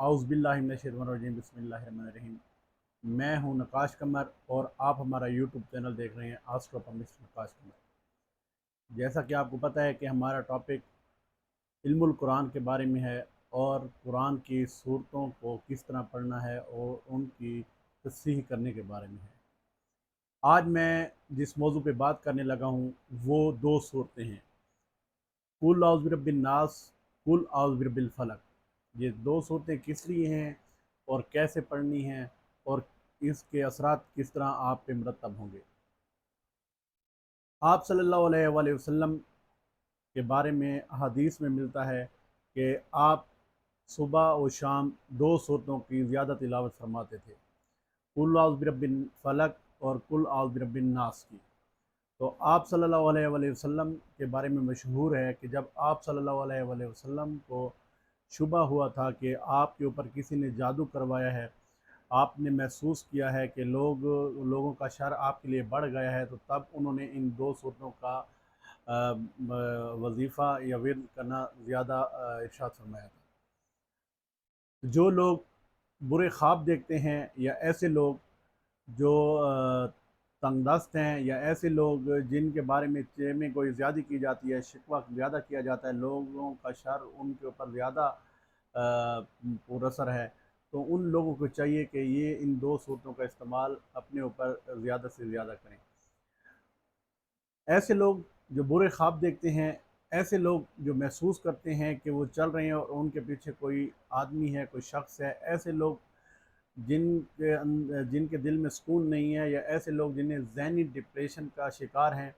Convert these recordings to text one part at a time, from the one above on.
आउज़ बिल्लाहि मिनश्शैतानिर्रजीम बिस्मिल्लाहिर्रहमानिर्रहीम। मैं हूं नकाश कमर और आप हमारा यूट्यूब चैनल देख रहे हैं आस्क ऑफ मिस्टर नकाश कमर। जैसा कि आपको पता है कि हमारा टॉपिक इल्मुल कुरान के बारे में है और कुरान की सूरतों को किस तरह पढ़ना है और उनकी तस्सीह करने के बारे में है। आज मैं जिस मौजू पे बात करने लगा हूँ वो दो सूरतें हैं, कुल औज़ बिरब्बिन नास, कुल औज़ बिरब्बिल फलक। ये दो सूरतें किस लिए हैं और कैसे पढ़नी हैं और इसके असरात किस तरह आप पे मुरतब होंगे। आप सल्लल्लाहु अलैहि वसल्लम के बारे में हदीस में मिलता है कि आप सुबह और शाम दो सूरतों की ज़्यादा तिलावत फरमाते थे, कुल औज़ बिरब्बिन फलक और कुल औज़ बिरब्बिन नास की। तो आप सल्लल्लाहु अलैहि वसल्लम के बारे में मशहूर है कि जब आप सल्लल्लाहु अलैहि वसल्लम को शुबा हुआ था कि आपके ऊपर किसी ने जादू करवाया है, आपने महसूस किया है कि लोगों का शर आपके लिए बढ़ गया है, तो तब उन्होंने इन दो सूरतों का वजीफ़ा या विर्द करना ज़्यादा इरशाद फरमाया था। जो लोग बुरे ख्वाब देखते हैं या ऐसे लोग जो तंगदस्त हैं या ऐसे लोग जिनके बारे में कोई ज़्यादती की जाती है, शिकवा ज़्यादा किया जाता है, लोगों का शर उनके ऊपर ज़्यादा पुरअसर है, तो उन लोगों को चाहिए कि ये इन दो सूरतों का इस्तेमाल अपने ऊपर ज़्यादा से ज़्यादा करें। ऐसे लोग जो बुरे ख्वाब देखते हैं, ऐसे लोग जो महसूस करते हैं कि वो चल रहे हैं और उनके पीछे कोई आदमी है, कोई शख्स है, ऐसे लोग जिनके दिल में सुकून नहीं है, या ऐसे लोग जिन्हें ज़हनी डिप्रेशन का शिकार हैं,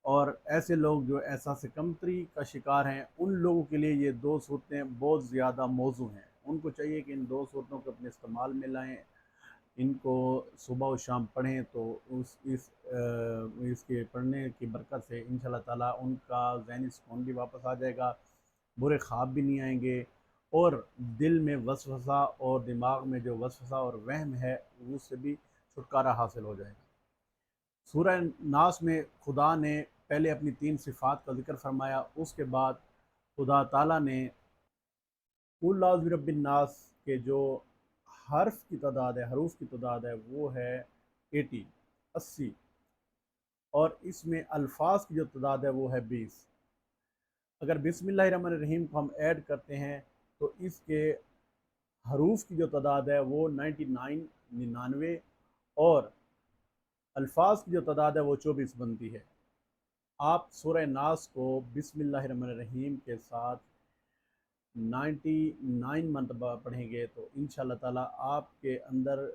और ऐसे लोग जो एहसास कमतरी का शिकार हैं, उन लोगों के लिए ये दो सूरतें बहुत ज़्यादा मौजू हैं। उनको चाहिए कि इन दो सूरतों को अपने इस्तेमाल में लाएँ, इनको सुबह और शाम पढ़ें, तो इसके पढ़ने की बरकत से इंशाअल्लाह ताला उनका ज़हनी सुकून भी वापस आ जाएगा, बुरे ख्वाब भी नहीं आएंगे, और दिल में वसवसा और दिमाग में जो वसवसा और वहम है उससे भी छुटकारा हासिल हो जाएगा। सूरह नास में खुदा ने पहले अपनी तीन सिफ़ात का ज़िक्र फरमाया, उसके बाद खुदा ताला ने कुल औज़ बिरब्बिन नास के जो हर्फ की तादाद है, हरूफ की तादाद है, वो है 80, और इसमें अल्फाज की जो तादाद है वो है 20। अगर बिस्मिल्लाहिर्रहमानिर्रहीम को हम ऐड करते हैं तो इसके हरूफ की जो तादाद है वो 99, 99, और अल्फाज की जो तादाद है वो 24 बनती है। आप सूरह नास को बिस्मिल्लाहिर्रहमानिर्रहीम के साथ 99 मरतबा पढ़ेंगे तो इंशाअल्लाह ताला आपके अंदर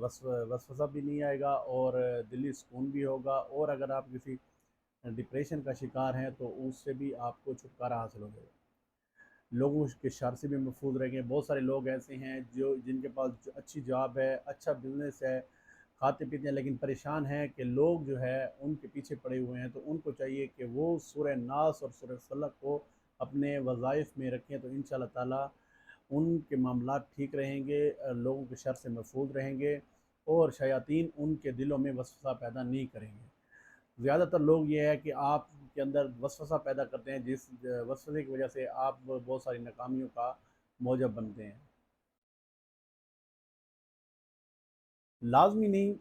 वसवसा भी नहीं आएगा और दिली सुकून भी होगा, और अगर आप किसी डिप्रेशन का शिकार हैं तो उससे भी आपको छुटकारा हासिल हो जाएगा। लोगों के शर से भी महफूज रहेंगे। बहुत सारे लोग ऐसे हैं जो जिनके पास अच्छी जॉब है, अच्छा बिजनेस है, खाते पीते हैं, लेकिन परेशान हैं कि लोग जो है उनके पीछे पड़े हुए हैं, तो उनको चाहिए कि वो सूरह नास और सूरह फलक को अपने वज़ाइफ में रखें, तो इंशाअल्लाह ताला उनके मामलात ठीक रहेंगे, लोगों के शर से महफूज रहेंगे, और शयातीन उनके दिलों में वसवसा पैदा नहीं करेंगे। ज़्यादातर लोग ये है कि आपके अंदर वसवसा पैदा करते हैं, जिस वसवसे की वजह से आप बहुत सारी नाकामियों का मौजब बनते हैं। लाजमी नहीं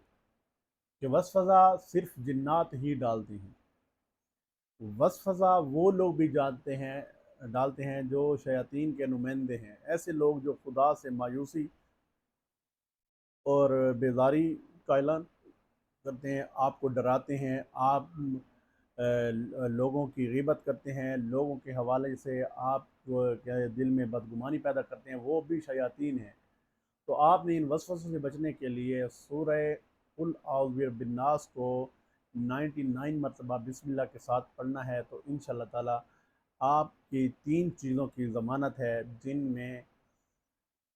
कि वसवसा सिर्फ जिन्नात ही डालती हैं, वसवसा वो लोग भी डालते हैं जो शयातीन के नुमाइंदे हैं। ऐसे लोग जो खुदा से मायूसी और बेजारी का ऐलान करते हैं, आपको डराते हैं, आप लोगों की ग़ीबत करते हैं, लोगों के हवाले से आप क्या दिल में बदगुमानी पैदा करते हैं, वो भी शयातीन हैं। तो आपने इन वसवसों से बचने के लिए सूरह कुल औज़ बिरब्बिन नास को 99 मरतबा बिस्मिल्लाह के साथ पढ़ना है, तो इंशाअल्लाह ताला आपकी तीन चीज़ों की ज़मानत है, जिनमें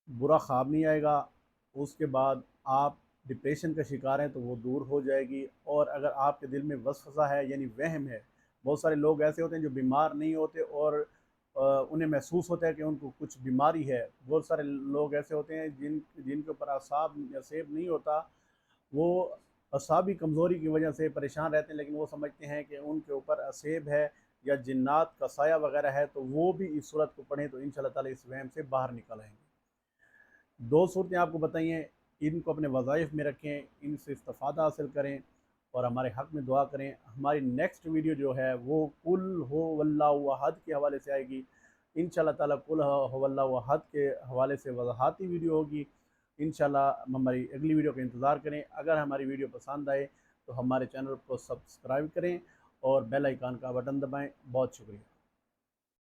बुरा ख्वाब नहीं आएगा, उसके बाद आप डिप्रेशन का शिकार हैं तो वो दूर हो जाएगी, और अगर आपके दिल में वसवसा है यानी वहम है, बहुत सारे लोग ऐसे होते हैं जो बीमार नहीं होते और उन्हें महसूस होता है कि उनको कुछ बीमारी है। बहुत सारे लोग ऐसे होते हैं जिनके ऊपर असाब या सेब नहीं होता, वो असाबी कमज़ोरी की वजह से परेशान रहते हैं, लेकिन वो समझते हैं कि उनके ऊपर असेब है, یا جنات کا سایہ وغیرہ ہے تو وہ بھی اس صورت کو پڑھیں تو انشاءاللہ تعالی اس وہم سے باہر نکل آئیں گے۔ 2 صورتیں آپ کو بتائی ہیں، ان کو اپنے وظائف میں رکھیں، ان سے استفادہ حاصل کریں اور ہمارے حق میں دعا کریں۔ ہماری نیکسٹ ویڈیو جو ہے وہ قل ہو واللہ احد کے حوالے سے آئے گی انشاءاللہ تعالی۔ قل ہو واللہ احد کے حوالے سے وضاحتی ویڈیو ہوگی انشاءاللہ۔ ہماری اگلی ویڈیو کا انتظار کریں۔ اگر ہماری ویڈیو پسند آئے تو ہمارے چینل کو سبسکرائب کریں اور بیل آئیکن کا بٹن دبائیں۔ بہت شکریہ۔